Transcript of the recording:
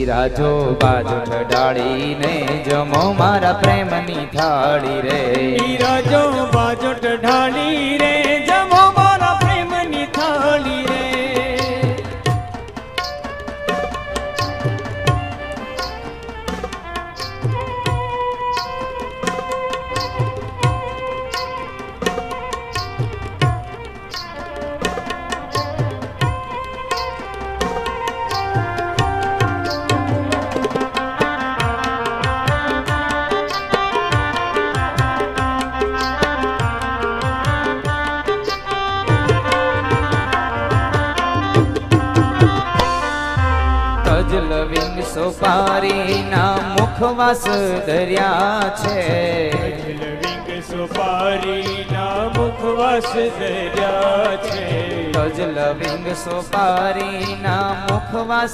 બિરાજો બાજુ ઢાળીને જમો મારા પ્રેમની થાળી રે બિરાજો બાજુ ઢાળી રે જમો મારા પ્રેમની થાળી રે લવિંગ સોપારી ના મુખવાસ દરિયા છે લવિંગ સોપારી ના મુખવાસ દરિયા છે લવિંગ સોપારી ના મુખવાસ